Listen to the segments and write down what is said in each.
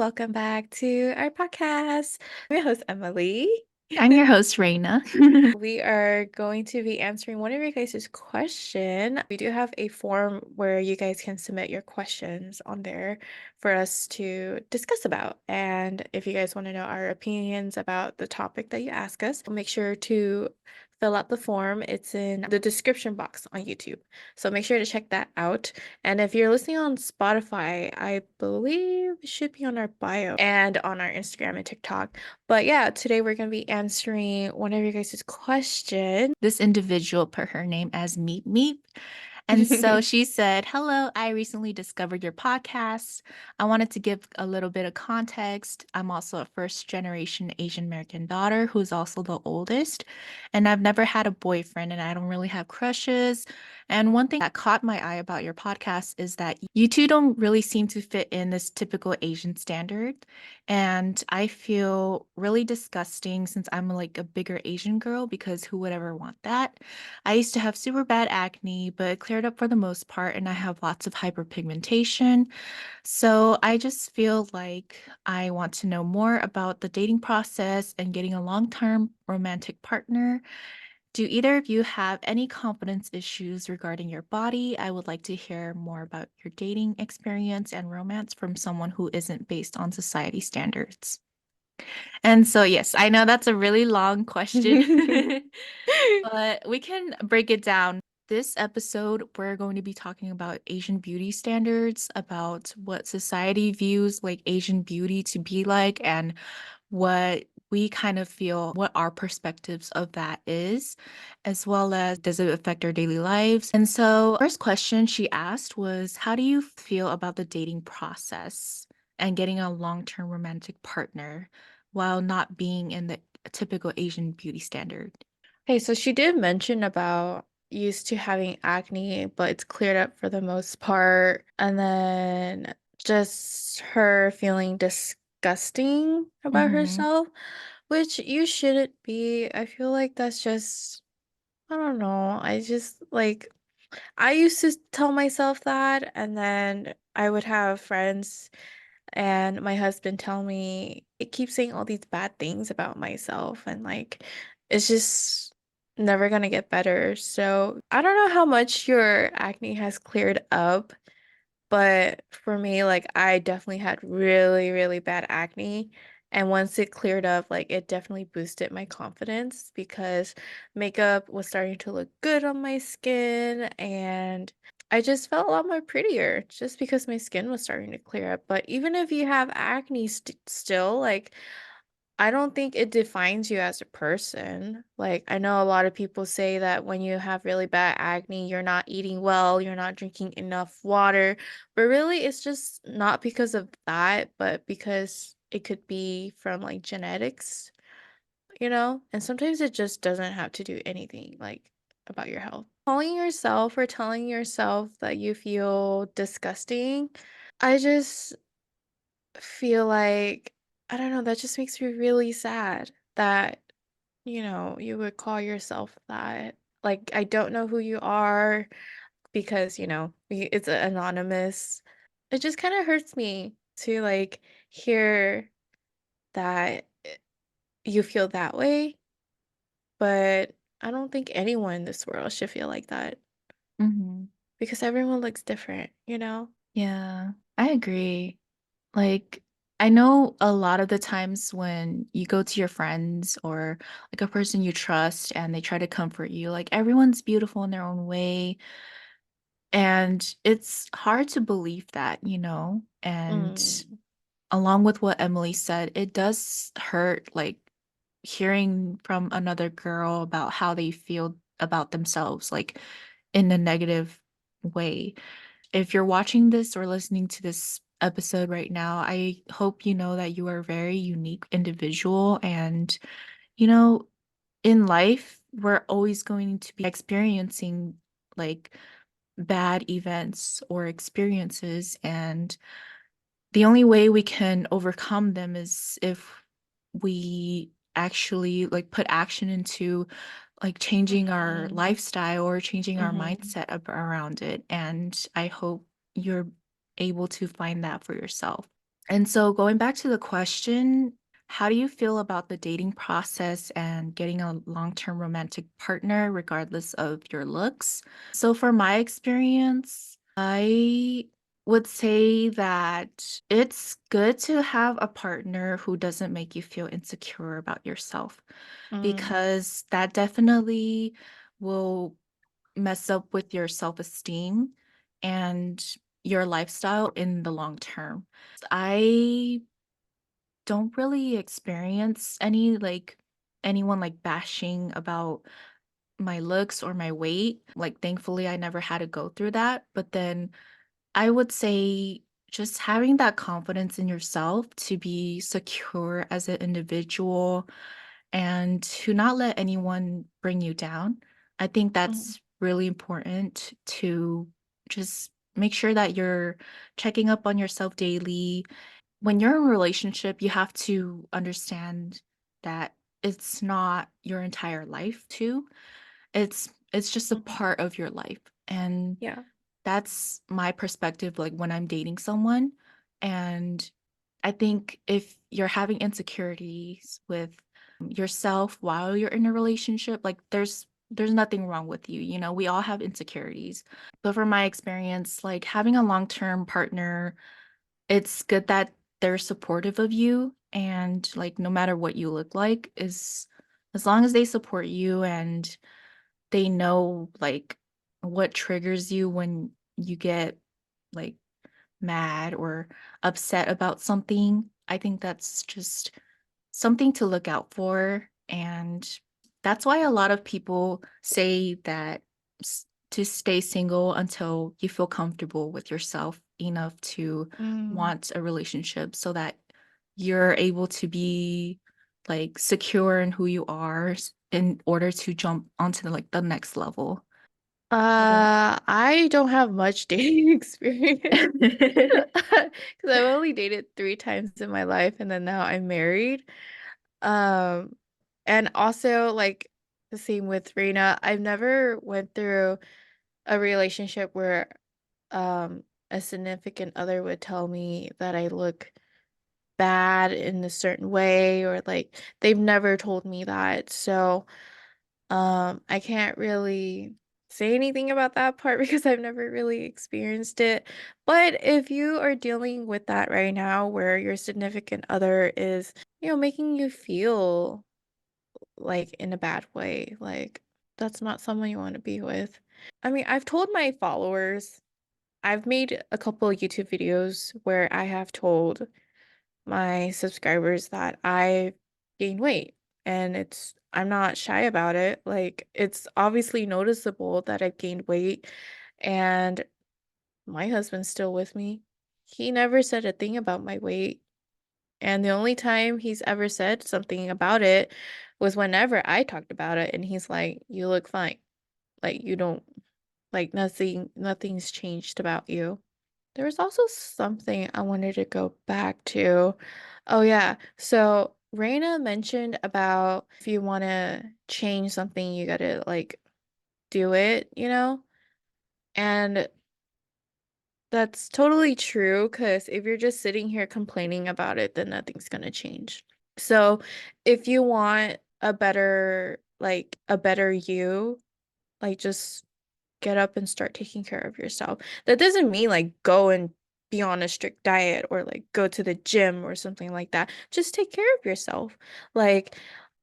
welcome back to our podcast. I'm your host, Emily. I'm your host, Raina. We are going to be answering one of your guys' question. We do have a form where you guys can submit your questions on there for us to discuss about. And if you guys want to know our opinions about the topic that you ask us, make sure to fill out the form. It's in the description box on YouTube. So make sure to check that out. And if you're listening on Spotify, I believe it should be on our bio and on our Instagram and TikTok. But yeah, today we're going to be answering one of your guys' question. This individual put her name as Meep Meep. And so she said, "Hello, I recently discovered your podcast. I wanted to give a little bit of context. I'm also a first generation Asian American daughter who's also the oldest. And I've never had a boyfriend and I don't really have crushes. And one thing that caught my eye about your podcast is that you two don't really seem to fit in this typical Asian standard. And I feel really disgusting since I'm like a bigger Asian girl because who would ever want that? I used to have super bad acne, but it cleared up for the most part, and I have lots of hyperpigmentation. So I just feel like I want to know more about the dating process and getting a long-term romantic partner. Do either of you have any confidence issues regarding your body? I would like to hear more about your dating experience and romance from someone who isn't based on society standards. And so, yes, I know that's a really long question, but we can break it down. This episode, we're going to be talking about Asian beauty standards, about what society views like Asian beauty to be like, and what we kind of feel what our perspectives of that is, as well as does it affect our daily lives. And so, first question she asked was, how do you feel about the dating process and getting a long-term romantic partner while not being in the typical Asian beauty standard? Okay, so she did mention about used to having acne, but it's cleared up for the most part. And then just her feeling disgusting about Mm-hmm. herself, which you shouldn't be. I feel like that's just, I don't know. I just like, I used to tell myself that, and then I would have friends and my husband tell me it keeps saying all these bad things about myself, and like it's just never gonna get better. So I don't know how much your acne has cleared up, but for me, like I definitely had really, really bad acne. And once it cleared up, like it definitely boosted my confidence because makeup was starting to look good on my skin, and I just felt a lot more prettier just because my skin was starting to clear up. But even if you have acne still, like I don't think it defines you as a person. Like, I know a lot of people say that when you have really bad acne, you're not eating well, you're not drinking enough water, but really it's just not because of that, but because it could be from like genetics, you know? And sometimes it just doesn't have to do anything like about your health. Calling yourself or telling yourself that you feel disgusting, I just feel like I don't know, that just makes me really sad that, you would call yourself that. Like, I don't know who you are because, it's anonymous. It just kind of hurts me to like hear that you feel that way, but I don't think anyone in this world should feel like that Mm-hmm. because everyone looks different, Yeah, I agree. Like, I know a lot of the times when you go to your friends or like a person you trust and they try to comfort you, like everyone's beautiful in their own way. And it's hard to believe that, you know? And Mm, along with what Emily said, it does hurt, like hearing from another girl about how they feel about themselves, like in a negative way. If you're watching this or listening to this episode right now, I hope you know that you are a very unique individual. And, you know, in life, we're always going to be experiencing like bad events or experiences. And the only way we can overcome them is if we actually like put action into like changing our mhm, lifestyle or changing our mhm. mindset around it. And I hope you're able to find that for yourself. And so, going back to the question, how do you feel about the dating process and getting a long term romantic partner, regardless of your looks? So, for my experience, I would say that it's good to have a partner who doesn't make you feel insecure about yourself, Mm, because that definitely will mess up with your self esteem and your lifestyle in the long term. I don't really experience anyone like bashing about my looks or my weight. Like, thankfully, I never had to go through that. But then I would say just having that confidence in yourself to be secure as an individual and to not let anyone bring you down. I think mm, that's really important to just make sure that you're checking up on yourself daily. When you're in a relationship, you have to understand that it's not your entire life too. It's just a mhm. part of your life. And Yeah. that's my perspective, like, when I'm dating someone. And I think if you're having insecurities with yourself while you're in a relationship, like, there's nothing wrong with you. You know, we all have insecurities. But from my experience, like, having a long-term partner, it's good that they're supportive of you, and like, no matter what you look like, is as long as they support you and they know like what triggers you when you get like mad or upset about something. I think that's just something to look out for. And that's why a lot of people say that to stay single until you feel comfortable with yourself enough to Mm. want a relationship, so that you're able to be like secure in who you are in order to jump onto the next level. What about I don't have much dating experience because I've only dated 3 times in my life, and then now I'm married. Um, and also like the same with Reina, I've never went through a relationship where a significant other would tell me that I look bad in a certain way, or like they've never told me that. So I can't really say anything about that part because I've never really experienced it. But if you are dealing with that right now where your significant other is, making you feel like in a bad way, like that's not someone you want to be with. I mean, I've told my followers, I've made a couple of YouTube videos where I have told my subscribers that I gained weight, and I'm not shy about it. Like, it's obviously noticeable that I've gained weight, and my husband's still with me. He never said a thing about my weight, and the only time he's ever said something about it was whenever I talked about it, and he's like, "You look fine. Like, you don't, like, nothing's changed about you." There was also something I wanted to go back to. Oh yeah. So Raina mentioned about if you want to change something, you gotta like do it. And that's totally true, because if you're just sitting here complaining about it, then nothing's gonna change. So if you want a better you, like just get up and start taking care of yourself. That doesn't mean like go and be on a strict diet or like go to the gym or something like that. Just take care of yourself. Like,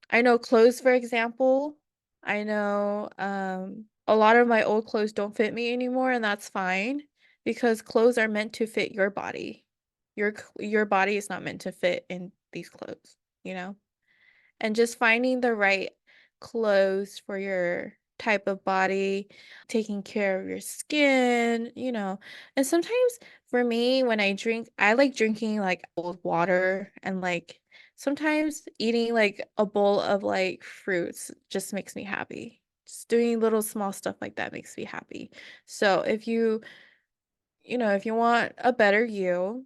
I know clothes, for example. I know a lot of my old clothes don't fit me anymore, and that's fine because clothes are meant to fit your body. Your body is not meant to fit in these clothes? And just finding the right clothes for your type of body, taking care of your skin. And sometimes for me, when I drink, I like drinking like cold water, and like sometimes eating like a bowl of like fruits just makes me happy. Just doing little small stuff like that makes me happy. So if you want a better you,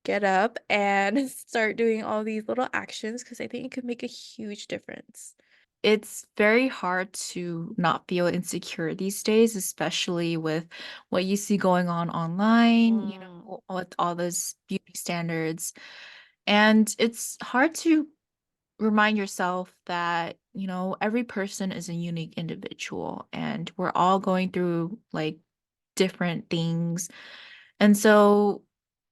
get up and start doing all these little actions, because I think it could make a huge difference. It's very hard to not feel insecure these days, especially with what you see going on online. with all those beauty standards. And it's hard to remind yourself that, every person is a unique individual and we're all going through like different things. And so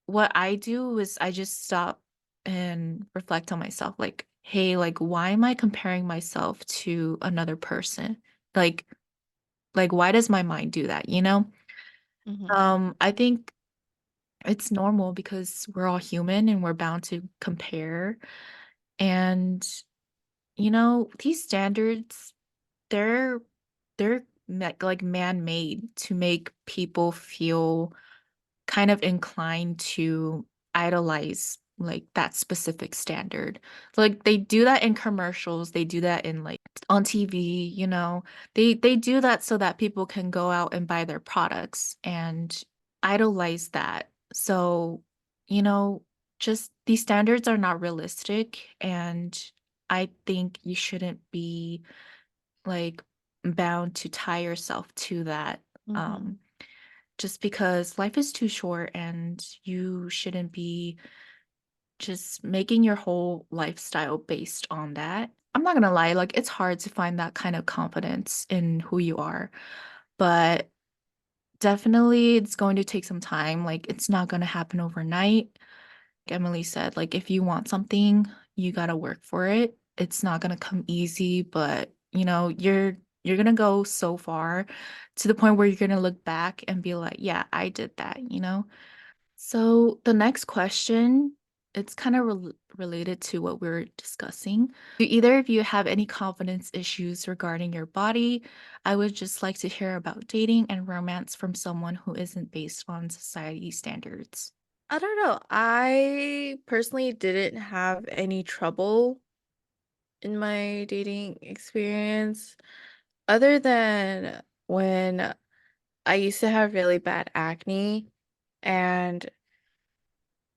what I do is I just stop and reflect on myself like, hey, like why am I comparing myself to another person? Like why does my mind do that, you know? Mhm. I think it's normal because we're all human and we're bound to compare. And these standards, they're like man-made to make people feel kind of inclined to idolize like that specific standard. Like they do that in commercials, they do that in like on TV, They do that so that people can go out and buy their products and idolize that. So, you know, just these standards are not realistic and I think you shouldn't be like bound to tie yourself to that. Mhm. Um just because life is too short and you shouldn't be just making your whole lifestyle based on that. I'm not gonna lie, like it's hard to find that kind of confidence in who you are, but definitely it's going to take some time. Like it's not gonna happen overnight. Like Emily said, like if you want something, you gotta work for it. It's not gonna come easy, but you're gonna go so far to the point where you're gonna look back and be like, yeah, I did that. So the next question, it's kind of related to what we are discussing. Do either of you have any confidence issues regarding your body? I would just like to hear about dating and romance from someone who isn't based on society standards. I don't know. I personally didn't have any trouble in my dating experience other than when I used to have really bad acne, and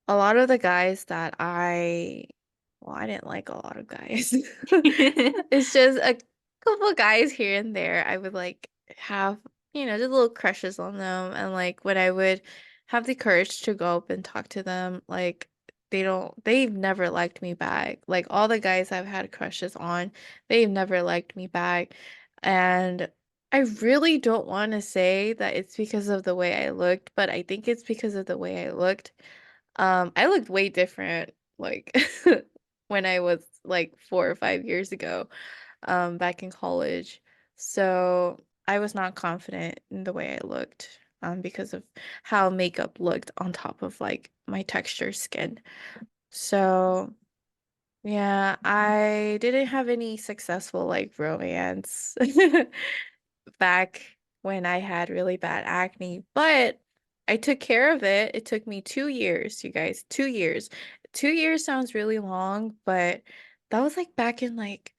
a lot of the guys that well, I didn't like a lot of guys. It's just a couple guys here and there. I would like have, just little crushes on them. And like when I would have the courage to go up and talk to them, like they've never liked me back. Like all the guys I've had crushes on, they've never liked me back. And I really don't want to say that it's because of the way I looked, but I think it's because of the way I looked. I looked way different like when I was like 4 or 5 years ago, back in college. So I was not confident in the way I looked, because of how makeup looked on top of like my texture skin. So yeah, I didn't have any successful like romance back when I had really bad acne, but I took care of it. It took me 2 years, you guys, 2 years. 2 years sounds really long, but that was like back in like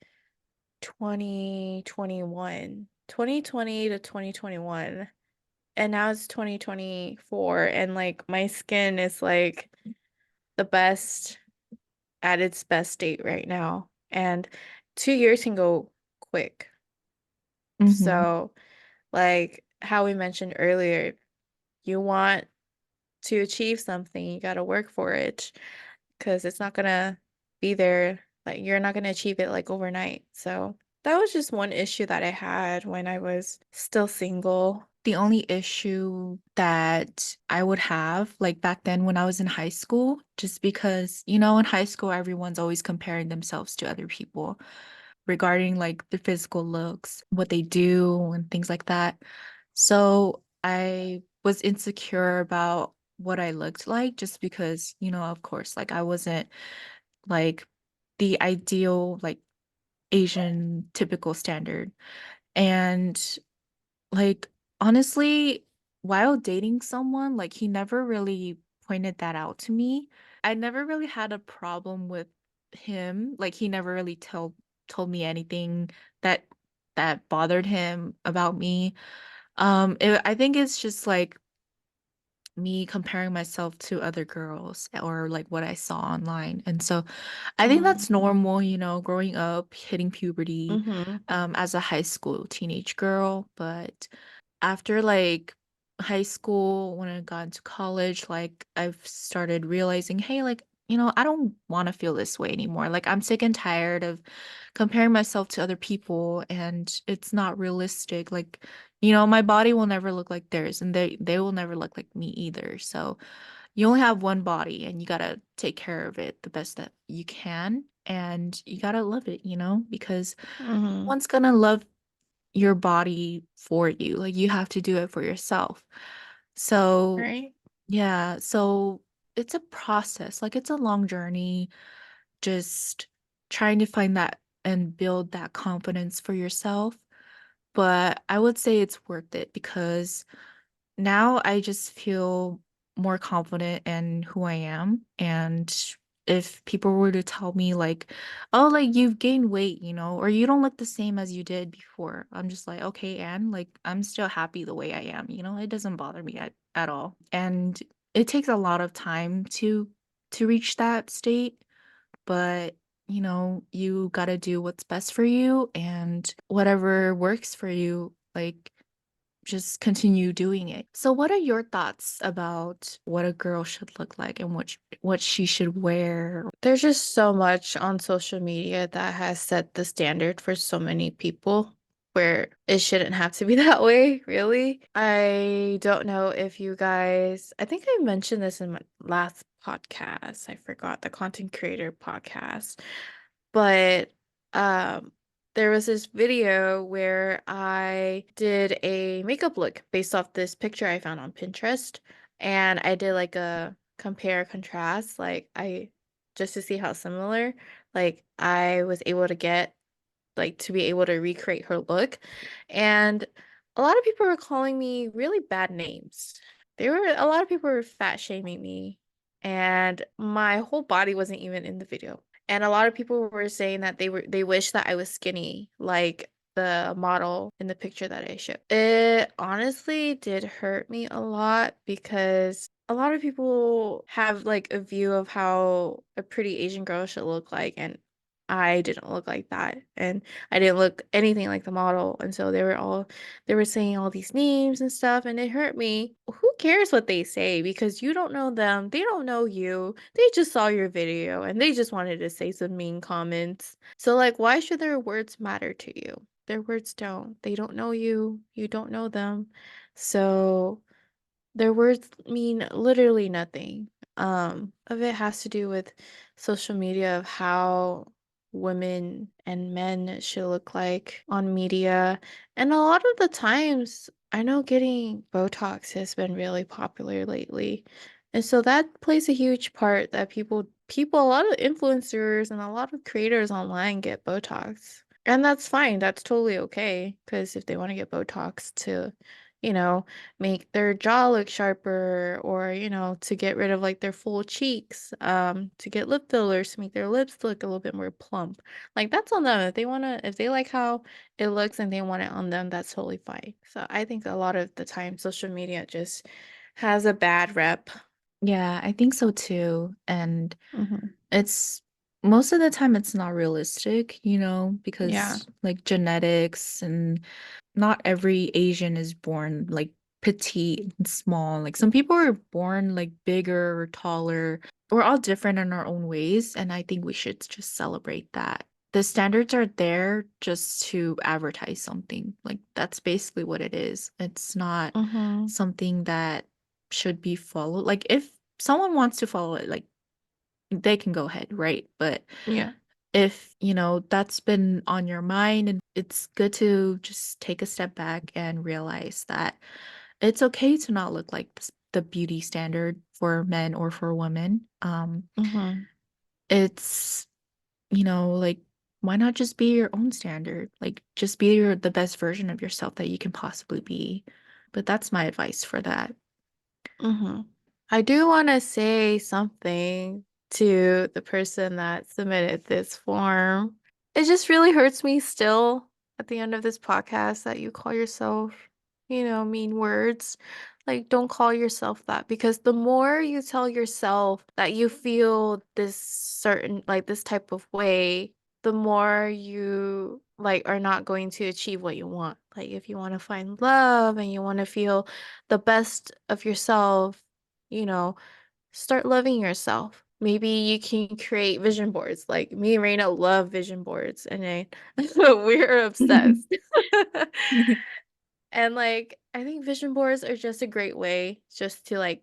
2021, 2020 to 2021. And now it's 2024, and like my skin is like the best at its best state right now. And 2 years can go quick. Mm-hmm. So, like how we mentioned earlier, you want to achieve something, you got to work for it because it's not gonna be there. Like you're not gonna achieve it like overnight. So that was just one issue that I had when I was still single. The only issue that I would have, like back then when I was in high school, just because, in high school, everyone's always comparing themselves to other people regarding like their physical looks, what they do, and things like that. So I was insecure about what I looked like just because, of course, like I wasn't like the ideal, like Asian typical standard. And like, honestly, while dating someone, like he never really pointed that out to me. I never really had a problem with him. Like he never really told me anything that bothered him about me. I think it's just like me comparing myself to other girls or like what I saw online. And so I think Mm. that's normal, growing up, hitting puberty, Mm-hmm. as a high school teenage girl, but after like high school, when I got into college, like I've started realizing, hey, like, I don't want to feel this way anymore. Like I'm sick and tired of comparing myself to other people and it's not realistic. Like, my body will never look like theirs and they will never look like me either. So you only have one body and you gotta take care of it the best that you can. And you gotta love it, because no Mm-hmm. one's gonna love your body for you. Like you have to do it for yourself. So, Right? yeah, so it's a process. Like it's a long journey just trying to find that and build that confidence for yourself. But I would say it's worth it because now I just feel more confident in who I am. And if people were to tell me, like, oh, like you've gained weight, or you don't look the same as you did before, I'm just like, okay, and like I'm still happy the way I am, it doesn't bother me at all. And it takes a lot of time to reach that state, but you got to do what's best for you and whatever works for you. Like just continue doing it. So what are your thoughts about what a girl should look like and what she should wear? There's just so much on social media that has set the standard for so many people where it shouldn't have to be that way, really. I don't know if you guys, I think I mentioned this in my last podcast. I forgot the content creator podcast. But um there was this video where I did a makeup look based off this picture I found on Pinterest, and I did like a compare contrast, like I just to see how similar like I was able to get, like to be able to recreate her look. And a lot of people were calling me really bad names. A lot of people were fat shaming me, and my whole body wasn't even in the video. And a lot of people were saying that they wish that I was skinny, like the model in the picture that I showed. It honestly did hurt me a lot because a lot of people have like a view of how a pretty Asian girl should look like, and I didn't look like that. And I didn't look anything like the model. And so they were saying all these names and stuff, and it hurt me. Who cares what they say? Because you don't know them. They don't know you. They just saw your video and they just wanted to say some mean comments. So like, why should their words matter to you? Their words don't. They don't know you. You don't know them. So their words mean literally nothing. Of it has to do with social media, of how women and men should look like on media. And a lot of the times, I know getting Botox has been really popular lately. And so that plays a huge part that a lot of influencers and a lot of creators online get Botox. And that's fine. That's totally okay. Because if they want to get Botox to, you know, make their jaw look sharper, or to get rid of like their full cheeks, to get lip fillers to make their lips look a little bit more plump, like that's on them. If they like how it looks and they want it on them, that's totally fine. So I think a lot of the time social media just has a bad rep. Yeah, I think so too. And Hmm. it's most of the time it's not realistic, Yeah. because like genetics and not every Asian is born like petite and small. Like some people are born like bigger or taller. We're all different in our own ways, and I think we should just celebrate that. The standards are there just to advertise something. Like that's basically what it is. It's not Hmm. something that should be followed. Like if someone wants to follow it, like they can go ahead, right? But Yeah. if, that's been on your mind, and it's good to just take a step back and realize that it's okay to not look like the beauty standard for men or for women. Hmm. It's, like why not just be your own standard? Like just be the best version of yourself that you can possibly be. But that's my advice for that. Hmm. I do want to say something to the person that submitted this form. It just really hurts me still at the end of this podcast that you call yourself, mean words. Like, don't call yourself that, because the more you tell yourself that you feel this certain, like this type of way, the more you like are not going to achieve what you want. Like if you want to find love and you want to feel the best of yourself, you know, start loving yourself. Maybe you can create vision boards. Like me and Raina love vision boards and we're obsessed. And like I think vision boards are just a great way just to like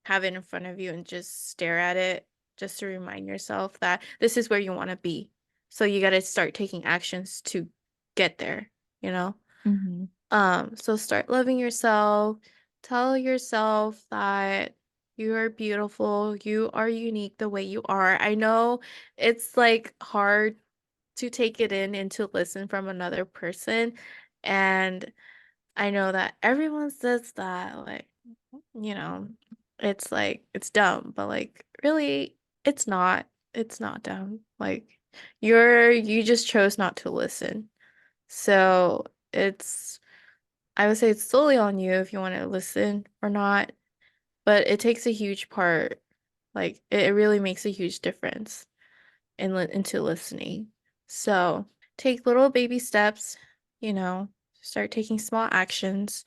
have it in front of you and just stare at it, just to remind yourself that this is where you want to be. So you got to start taking actions to get there, you know? Mhm. So start loving yourself. Tell yourself that you are beautiful, you are unique the way you are. I know it's like hard to take it in and to listen from another person, and I know that everyone says that, like, you know, it's like it's dumb, but like really it's not. It's not dumb. Like you just chose not to listen. So it's I would say it's solely on you if you want to listen or not, but it takes a huge part. Like it really makes a huge difference into listening. So take little baby steps, you know, start taking small actions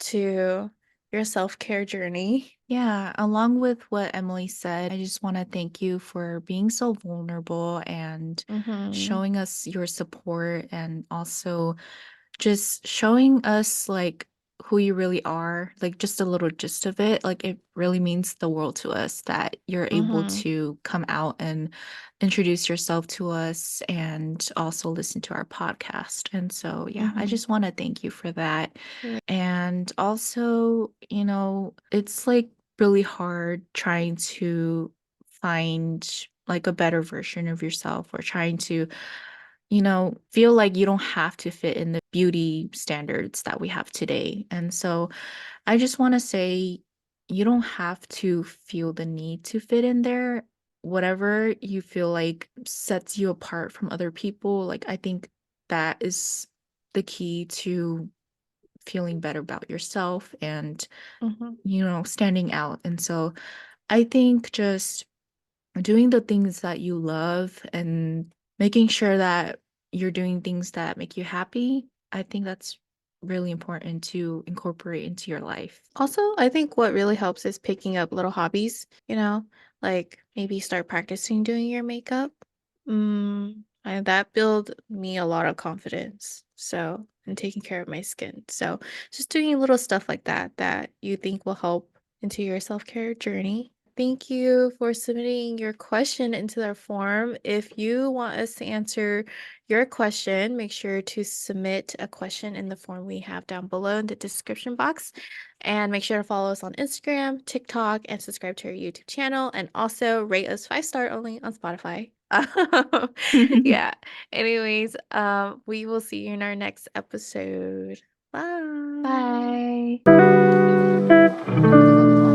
to your self-care journey. Yeah, along with what Emily said, I just want to thank you for being so vulnerable and Mm-hmm. showing us your support and also just showing us like who you really are, like just a little gist of it. Like it really means the world to us that you're able Mm-hmm. to come out and introduce yourself to us and also listen to our podcast. And so, yeah, I Mm-hmm. just want to thank you for that. Yeah. And also, it's like really hard trying to find like a better version of yourself or trying to feel like you don't have to fit in the beauty standards that we have today. And so I just want to say you don't have to feel the need to fit in there. Whatever you feel like sets you apart from other people, like I think that is the key to feeling better about yourself and, Mm-hmm. standing out. And so I think just doing the things that you love and making sure that you're doing things that make you happy, I think that's really important to incorporate into your life. Also, I think what really helps is picking up little hobbies, like maybe start practicing doing your makeup. And that built me a lot of confidence. So, and taking care of my skin. So, just doing little stuff like that that you think will help into your self-care journey. Thank you for submitting your question into our form. If you want us to answer your question, make sure to submit a question in the form we have down below in the description box. And make sure to follow us on Instagram, TikTok, and subscribe to our YouTube channel. And also rate us 5-star only on Spotify. Yeah. Anyways, we will see you in our next episode. Bye. Bye.